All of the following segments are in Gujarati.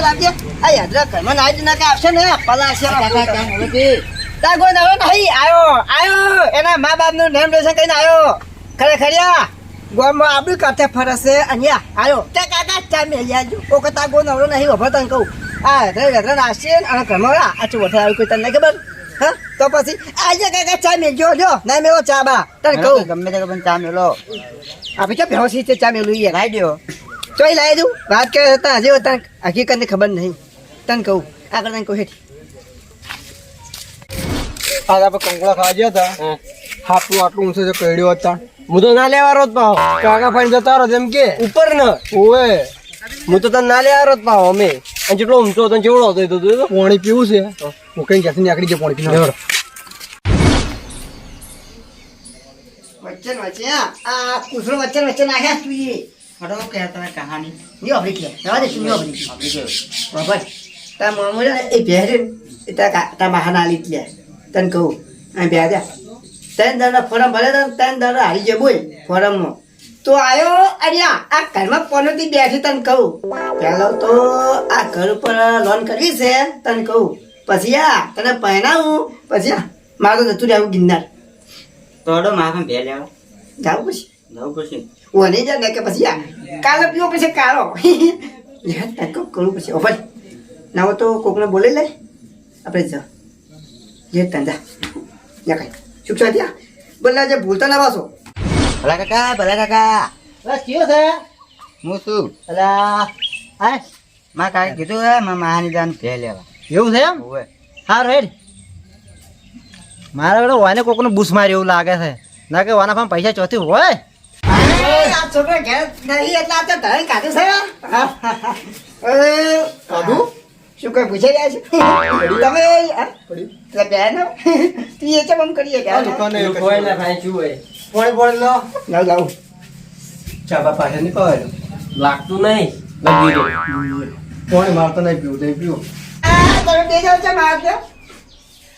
લાગે આ યાદરા ઘરમાં નાઈ જ ના કે આવશે ને પલાશે કાકા કામ હવે તા કોઈ નવો નહીં આયો એના મા બાપ નું નેમ લેશન કઈને આયો ખરેખરિયા ગોમાં આપણી કાંઠે ફરશે અહીંયા આયો તે કાકા ચા મે આજો ઓ કતા ગો નવરો નહીં ઉભો તને કહું આ યાદરા નાશે અને ઘરમાં આ ચો વઠે આવી કોઈ તને નહીં ખબર હા તો પછી આજે કાકા ચા મે જો ના મેવો ચા બા તને કહું ગમે તે પણ ચા મેલો આપી કે બેહોશી છે ચા મેલું યાર લાઈ દો ચોઈ લાવી દઉં વાત કરે હતા હજી તને હકીકતની ખબર નહીં તને કહું આગળ તને કહું હેઠી આજ આપણે કંકોડા ખાવા ગયા હતા હાટલું આટલું ઊંચો છે કઈડ્યો હતા હું તો ના લેવાનો જ પાવ કાકા ફાઈન જતા રહો જેમ કે ઉપર ને ઓવે હું તો તને ના લેવાનો જ પાવ અમે અને જેટલો ઊંચો હતો જેવડો હતો એ તો જોયો પાણી પીવું છે હું કઈ ક્યાંથી નીકળી જાય પાણી પીને વચ્ચે આ કુસરો વચ્ચે નાખ્યા તું એ હડો કે તમે કહાની ની ઓબરી કે જવા દે શું ઓબરી બાબા તા મામુલા એ બેરે એ તા બહાના આલી કે તને કહું આ બે દે તને દરના ફોરમ ભલે તને દર હારી જે બોલ ફોરમમાં તો આયો અરિયા આ ઘરમાં પોનોથી બેઠી તને કહું પહેલો તો આ ઘર ઉપર લોન કરવી છે તને કહું પછી આ તને પહેરાવું પછી આ મારું જતું રહેવું ગિરનાર તોડો માખા ભે લેવા જાવું પછી જવું પછી ઓને જ ને કે પછી આ કાલો પીવો પછી કાળો યાર તકો કરું પછી ઓફર ના હો તો કોકને બોલે લે આપણે જા જે તંજા યા કઈ શું છે ત્યાં બોલા જે ભૂલતા ના પાછો ભલા કાકા અલા કયો છે હું શું અલા હા માં કાકા કીધું હે માં મહાની જાન ભે લેવા એવું છે એમ ઓવે હા રેડ મારા બેડો વાને કોકનો બૂસ માર્યો એવું લાગે છે ના કે વાના ફામ પૈસા ચોથી હોય આ છોકરા ઘેર નહીં એટલે આ તો ધરણ કાઢું છે કાઢું શું કઈ પૂછાઈ ગયા છે તમે એટલે બેન તું એ ચમ કરીએ કે કોઈ ના ભાઈ શું હોય પાણી લો લાવ લાવ ચા બાપા પાસે નહીં પાવેલો લાગતું નહીં લગી દો પાણી મારતો નહીં પીવું તમે બે જાવ છે માર દે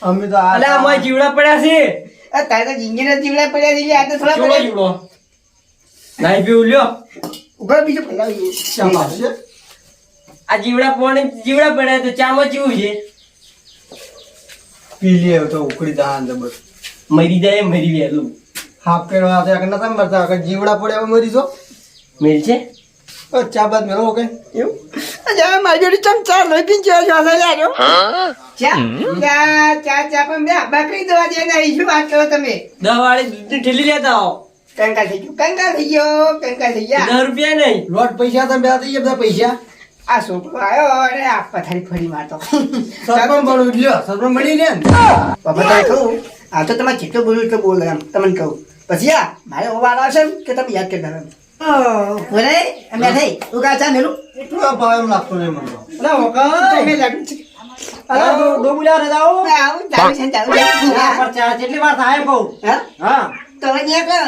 અમે તો અલે આ જીવડા પડ્યા છે તારે તો જિંદગીના જીવડા પડ્યા છે આ તો થોડા કેવો પડ્યા જીવડો નહીં પીવું લ્યો ઉઘર બીજું ફેલાવી ચા પાસે આ જીવડા પડ્યા તો ચામાં ચીવું છે પી લે તો ઉકળી દાન જબર મરી જાય મરી વેલું હાફ કેળવા હતા કે નતા મરતા કે જીવડા પડે હવે મરી જો મિલ છે ચા બાદ મેળવો કે એવું અજા મારી જોડે ચમચા લઈ પીન ચા જોલે લાજો ચા પણ બે બકરી દવા દે નહીં શું વાત કરો તમે 10 વાળી દૂધની ઠેલી લેતા આવો કંકાલ થઈ ગયા 10 રૂપિયા નહીં લોટ પૈસા તમે બે દઈએ બધા પૈસા આ છોકરો આવ્યો અને આ પથારી ફરી મારતો સરપંચ બનવું લ્યો સરપંચ મળી ને બાબા તારે કહું આ તો તમારે જેટલો બોલું એટલો બોલ એમ તમને કહું પછી આ મારે એવો વાર આવશે ને કે તમે યાદ કરી દેવાનું બોલે અમે થઈ ઉગા ચા મેલું એટલું ભાવ એમ લાગતો નહીં મને અરે ઓકા લાગુ છે અરે દો બુલા રે જાઓ આવું જાવ પર ચા કેટલી વાર થાય કહું હા હા તો હવે કરો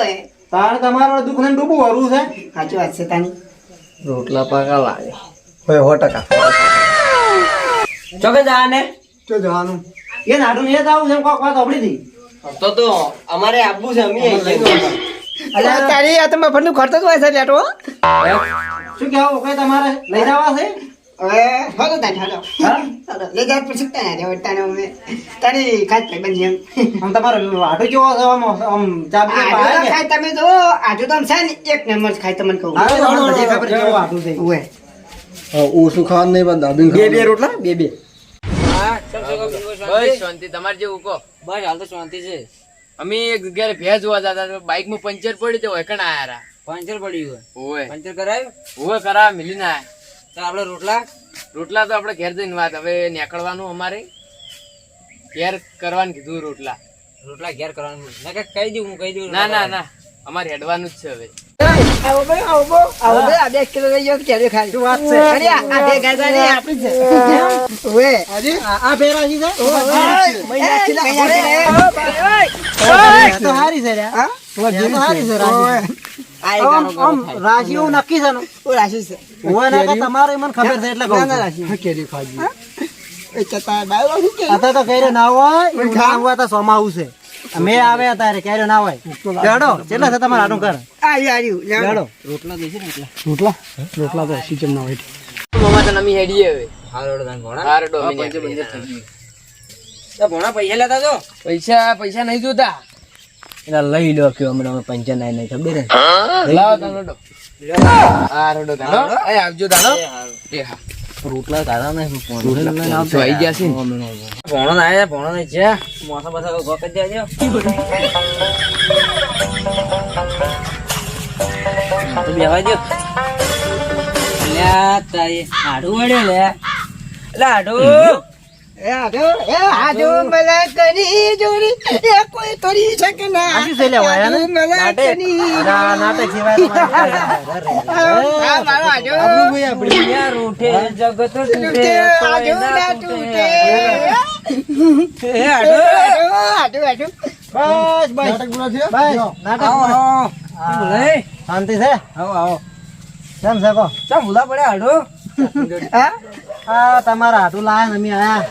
તારે તમારો દુઃખ ને ડૂબું હરવું છે સાચી વાત છે તાની રોટલા પાકા લાગે હોય 100% ચોકે જાને તો જવાનું એ નાડું ને જાવું છે કોક વાત આપડી થી તો અમારે આબુ છે અમે અલે તારી આ તો મફતનું ખર્ચ જ હોય છે લેટો શું કહેવું કઈ તમારે લઈ જવા છે હવે હોતો તાન હોતો હા લે જા પછી તા રે વટાનો મે તારી ખાત ભાઈ બન જેમ આમ તમારો આટો કેવો છે આમ ચાબી પાય કે ખાય તમે જો આજો તો છે ને એક નંબર ખાય તમને કહું હા બધી ખબર છે આટું છે ઓએ ઓછું ખાવાનું નહીં પણ દાબીન બે રોટલા બે બસ શાંતિ તમારે જેવું કહો બસ હાલ તો શાંતિ છે અમે એક જગ્યાએ ભેજ જોવા જતા હતા બાઇક માં પંચર પડી તો વૈકણ આયા પંચર પડ્યું ઓવે પંચર કરાયું ઓવે કરા મિલી ના તો આપણે રોટલા તો આપણે ઘેર જઈને વાત હવે નીકળવાનું અમારે ઘેર કરવાનું કીધું રોટલા ઘેર કરવાનું ના કે કહી દઉં હું કહી દઉં ના અમારે હેડવાનું જ છે હવે આવો બે આ 2 કિલો લઈ જાવ ક્યારે ખાય શું વાત છે અરે આ બે ગાજા ને આપણી છે ઓએ હાજી આ ફેરાજી છે મહિના ખીલા તો હારી છે રે હા તો હારી છે રાજી રાજી હું નક્કી છે ઓ રાશી છે ઓય ના કે તમારે મને ખબર છે એટલે કહું રાશી કેરી ખાજી એ ચતા બાયો શું કે આ તો કઈરે ના હોય ના હોય તો સોમાવું છે અમે આવે તારે ક્યારે ના હોય લેડો કેટલા છે તમારે આટું કર આયું લેડો રોટલા દેશે ને રોટલા તો સિસ્ટમ ના હોય તો અમે હેડીએ હવે. હાલો તને ભણા હાર ડો અમે પંચે બંધ નીકળીએ. થઈ ગયું ભણા પૈસા લેતા તો પૈસા નહીં જોતા. એના લઈ લો કે હમણાં અમે પંચે નહીં ખબર લાવો તાનો ડો. હાર ડો તાનો. અહીં આવજો તાનો. એ હા. રોટલા તારા ને તો આઈ ગયા છે ને. ભણો ના આવ્યા ભણો નહીં છે મોસમ બધા ઉભો કરી દેજો તો બેવા દો લ્યા તારી હાડું વળ્યો લે લે હાડું આજો મને કરી જોડી એ કોઈ તોડી શકે ના આજી છે લે વાયા ને નાટક નાટક સિવાય મારો આજો યાર ઉઠે જગત તૂટે આજો ના તૂટે એ હાડું આજો આજો બસ બસ બસ નાટક બોલે શાંતિ છે આવો આવો કેમ છે કો ચા ભૂલા પડે હાડું હા આ તમારા હાટું લાયા ને અમે આયા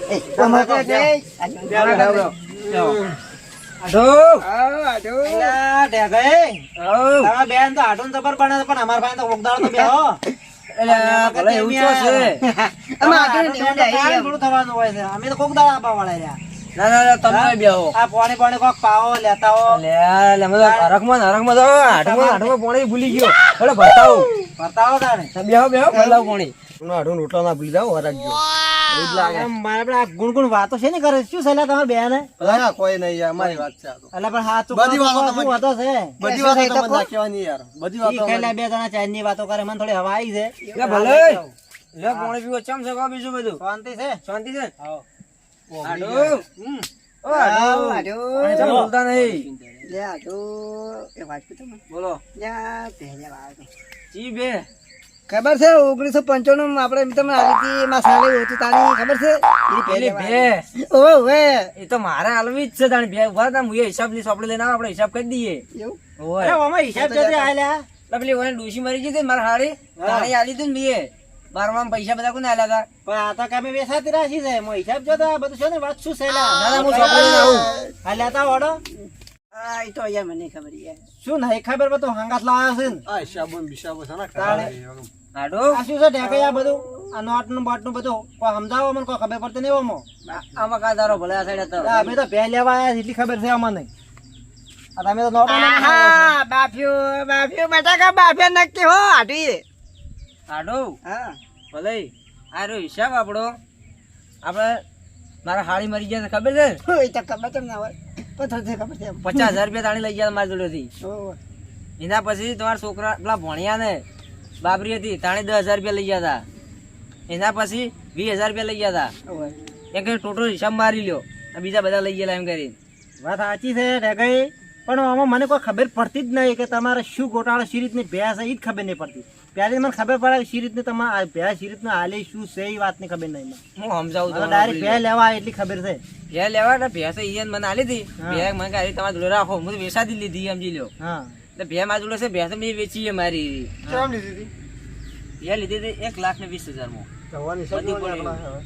એ તમે તો છે આજો એલા ઢેગઈ તમારા બેન તો હાટું જબર બને પણ અમાર પાસે તો ઉગદાળ તો બેહો ભલે એવું તો છે અમે આજો ને થોડું થવાનું હોય છે અમે તો કોકદાળ આપવા વાળા રહ્યા ના તમે બેહો આ પાણી પાણી કોક પાવો લેતા હો લે મને હરખમાં તો હાડમાં પાણી ભૂલી ગયો બોલે બતાવો બતાવો તાણે બેહો બદલાવ પાણી હાડું રોટલા ના ભૂલી જાવ હરખજો એવું જ લાગે મારે પણ આ ગુણ વાતો છે ને કરે શું સલાહ તમારે બેન કોઈ નહીં અમારી વાત છે એટલે પણ હાથ બધી વાતો શું વાતો છે બધી વાતો તમને નાખવાની યાર બધી વાતો બે જણા ચાર ની વાતો કરે મને થોડી હવા આવી છે ભલે લે પાણી પીવો ચમ છે બીજું બધું શાંતિ છે હાડું આજો ચમ બોલતા નહીં લે આજો એ વાત તો મને બોલો યા પહેલા વાત જી બે ખબર છે 1995 માં આપણે તમને આવી હતી એમાં સાલી હતી તાણી ખબર છે એ પેલી પહેલી બે ઓવે એ તો મારે હાલવી જ છે તાણી બે ઉભા હતા હું હિસાબ ની ચોપડી લઈને આપણે હિસાબ કરી દઈએ એવું ઓય અમે હિસાબ જતી આલ્યા એટલે પેલી ઓય ડોશી મરી ગઈ હતી મારા હારી તાણી આલી હતી ને બે 12 માં પૈસા બધા કોને આલ્યા હતા પણ આ તો કામે વેસાતી રાશી છે મો હિસાબ જોતા બધું છે ને વાત શું છે ના હું ચોપડી લઈને આવું હાલ્યા તા ઓડો આ ઈ તો યાર મને ખબર યાર શું નહીં ખબર પણ તો હંગાત લાવ્યા છે ને આ હિસાબો બિસાબો છે ને તાણે. હાડો આ શું છે ઢેકઈ આ બધું આ નોટ નું બોટ નું બધું કોઈ સમજાવો મને કોઈ ખબર પડતી નહીં ઓમો આમાં કા તારો ભલે આ સાઈડ હતો અમે તો બે લેવા આયા એટલી ખબર છે અમને આ તમે તો નોટ આહા બાફ્યો બટાકા બાફ્યા નક્કી હો આટી હાડો હા ભલે આ રહ્યો હિસાબ આપણો આપણે મારા હાળી મરી ગયા ખબર છે એ તો ખબર તમને હોય પણ થોડી ખબર છે 50,000 રૂપિયા તાણી લઈ ગયા મારી જોડેથી ઓહો એના પછી તમારા છોકરા પેલા ભણ્યા ને બાબરી હતી તાણે 10,000 રૂપિયા લઈ ગયા હતા એના પછી 20,000 રૂપિયા લઈ ગયા હતા ઓહો એમ કે ટોટલ હિસાબ મારી લ્યો આ બીજા બધા લઈ ગયેલા એમ કરી વાત સાચી છે ઢેકઈ પણ આમાં મને કોઈ ખબર પડતી જ નહીં કે તમારે શું ગોટાળો શી રીતની ભેંસ છે એ જ ખબર નહીં પડતી પહેલી મને ખબર પડે શી રીતની તમારે ભેંસ શી રીતના હાલે શું છે એ વાતની ખબર નહીં હું સમજાવું તમને ડાયરેક્ટ ભેં લેવા એટલી ખબર છે ભે લેવા ને ભેંસ ઈયન મને આલી હતી હા. ભે મને કહે તમારા જોડે રાખો હું તો વેચાતી જ લીધી સમજી લ્યો હા એટલે ભે મારા જોડે છે ભેંસ મેં વેચી છે મારી કેમ લીધી ભે લીધી હતી 1,20,000 માં બધી પડે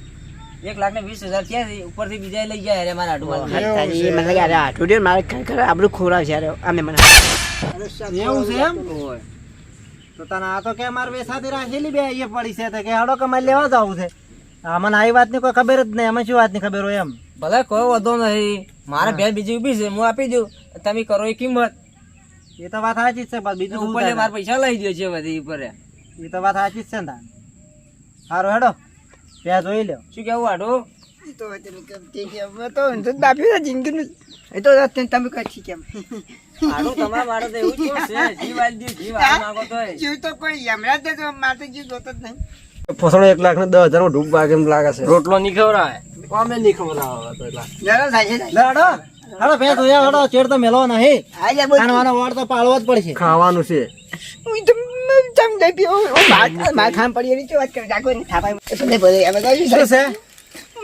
1,20,000 ક્યાં છે ઉપરથી બીજા લઈ ગયા અરે મારા હાડું તારી મને યાર આટું દે મારે ખરેખર આબરૂ ખોરાવ છે યાર અમે મને એવું છે એમ તો તને આ તો કે મારે વેસાતી રાખેલી બે અહીંયા પડી છે તો કે હડો કમાઈ લેવા જવું છે મને આવી વાતની કોઈ ખબર જ નહીં અમે શું વાતની ખબર હોય એમ ભલે કોઈ વધો નહીં મારે ભેંસ બીજી ઉભી છે હું આપી દઉં તમે કરો એ કિંમત એ તો વાત સાચી જ છે પણ બીજું શું ઉપર થાય? મારા પૈસા લઈ દો છે બધી ઉપર એ તો વાત સાચી જ છે ને તાન. હારું હેડો ત્યાં જોઈ લ્યો શું કેવું હાડું ઈ તો અત્યારે કેમ તે કે હવે તો ઊંધું જ બાફ્યું છે જિંદગીનું એ તો તમે કહી કેમ હાડું તમારા મારે તો એવું જ છે જીવ આલી દે જીવ આલી માંગો તોય જીવ તો કોઈ યમરાજ દે તો મારે તો જીવ જોતો જ નહીં ફસણો 1,10,000 માં ઢૂક વાગે એમ લાગે છે રોટલો નહીં ખવરાય અમે નહીં ખવરાવે તો એટલા જરા થાય છે લે હેડો હેડો ભેંસ જોયા હેડો ચેડ તો મેલો નહીં આ લે બોલ ખાનવાનો વાળ તો પાળવો જ પડશે ખાવાનું છે હું તો ચમ દઈ પીઓ માર ખામ પડી એની વાત કરે જાગો ને થાપાય એટલે ભલે હવે તો શું છે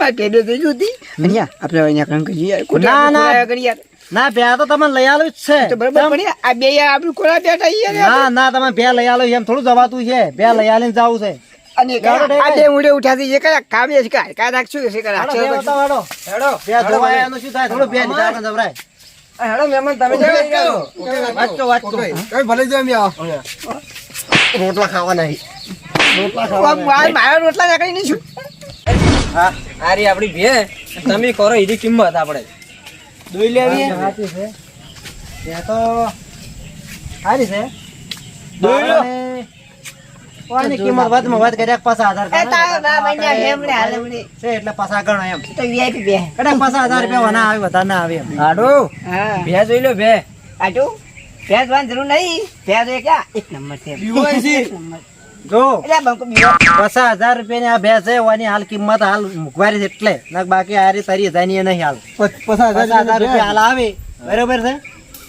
માર પેડો થઈ જુતી અહીંયા આપણે અહીંયા કામ કરીએ યાર ના, ના. કરી યાર ના ભે તો તમને લઈ આલું જ છે તો બરાબર પણ આ બે યાર આપણું કોરા બેઠા યાર ના ના તમે ભે લઈ આલો એમ થોડું જવાતું છે ભે લઈ આલીને જાવું છે અને આ બે મુડે ઉઠાતી જે કરા કામ છે કા રાખશું કે કરા હેડો ભે બતાવો, હેડો હેડો ભે જોવાય એનું શું થાય થોડું ભે લીધા વગર જવરાય હેડો મહેમાન તમે જઈ જાઓ વાંચતો કઈ ભલે જો અમે આવો રોટલા ખાવા નહીં મારા રોટલા નાખી નહીં છું હા આ રહી આપણી ભે તમે કરો એની કિંમત આપણે દોઈ લેવી સાચી છે ત્યાં તો સારી છે દોઈ લો કોઈની કિંમત વધમાં વધ કર્યા પાછા આધાર એ તારા ના મહિના હેમણે હાલમણે છે એટલે પાછા ગણો એમ તો વીઆઈપી બે એટલે પાછા 1000 રૂપિયા ના આવે વધારે ના આવે એમ આડો હા ભે જોઈ લો ભે આટુ ભેજ વાન જરૂર નહીં ભેજ એ ક્યાં એક નંબર છે એક નંબર જો એટલે બંકો બીજો 50,000 રૂપિયાની આ ભેંસ છે એની હાલ કિંમત હાલ મુકવારી છે એટલે નક બાકી હારી તરી જાય નહીં હાલ 50,000 રૂપિયા હાલ આવે બરોબર છે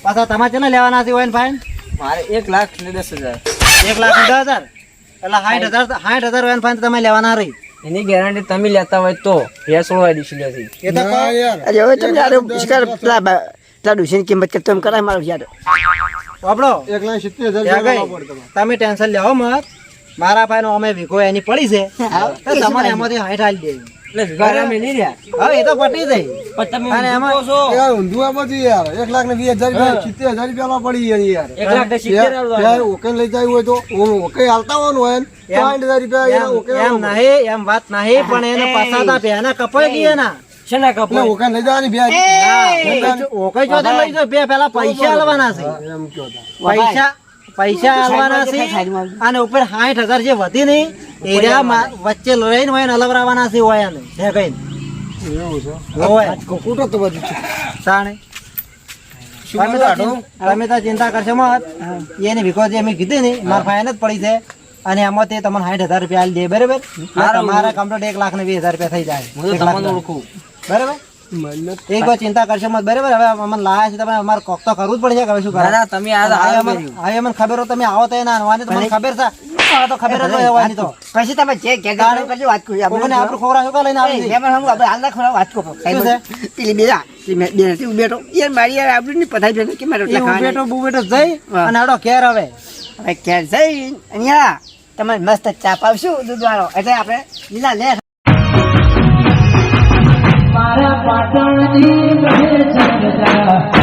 પાછા તમારે કેટલા લેવાના છે ઓન ફાઈન મારે 1,10,000 1,10,000 એટલે 60,000 ઓન ફાઈન તમે લેવાના રહી એની ગેરંટી તમે લેતા હોય તો ભે છોડવા દીધી નથી એ તો કહો. અરે હવે તમે યાર ઇસ્કર પેલા ડુસીની કિંમત કે તમે કરાય મારો યાર આપણો તમે ટેન્શન લેવો મત મારા ભાઈ અમે વીઘો એની પડી છે તો તમારે એમાંથી 60 હાલી દેવી એટલે વિભાગ અમે નહીં રહ્યા હવે એ તો પટી જાય પણ તમે અને એમાં ઊંધું છો. 1,20,000 એમ નહીં એમ વાત નહીં પણ એને પાછા પેના કપાઈ ગયા ના શેના કપડા ઓકે ચોથે લઈ જાઓ બે પેલા પૈસા આલવાના છે પૈસા આલવાના છે અને ઉપર 60,000 જે વધી નહીં એરિયા વચ્ચે લઈને હોય ને અલવરાવાના છે હોય એને હે કઈ તાણે તમે તો ચિંતા કરશો મત એની વિકો જે મેં કીધી ને મારા ફાઈન જ પડી છે અને એમાં તે તમને 60,000 રૂપિયા આલી દે બરાબર મારા કમ્પ્લીટ 1,20,000 રૂપિયા થઈ જાય હું તો તમને ઓળખું બરાબર એક વાર ચિંતા કરશો મત બરાબર હવે અમને લાયા છે તમે અમારે કોક તો કરવું જ પડશે કે હવે શું દાદા તમે આ હવે મને ખબર હોય તમે આવો તો એના અનવાની તમને ખબર છે આ તો ખબર જ હોય હોવાની તો પછી તમે જે કે કરજો વાત કરી કોઈને આપણું ખોરા શું લઈને આવી છે એમાં હું આપણે હાલના ખોરા વાત કરો શું છે? પેલી બેરા બેનથી બેઠો યાર મારી યાર આપણું નહીં પતાવી બેઠો કે મારે એ રોટલા ખાવાના. ઉભેટો બુબેટો જઈ અને આડો ઘેર હવે હવે ઘેર જઈ અહીંયા તમારે મસ્ત ચા પાવશું દૂધવાળો એટલે આપણે લીલા લે મારા પાટણની રહે જગતા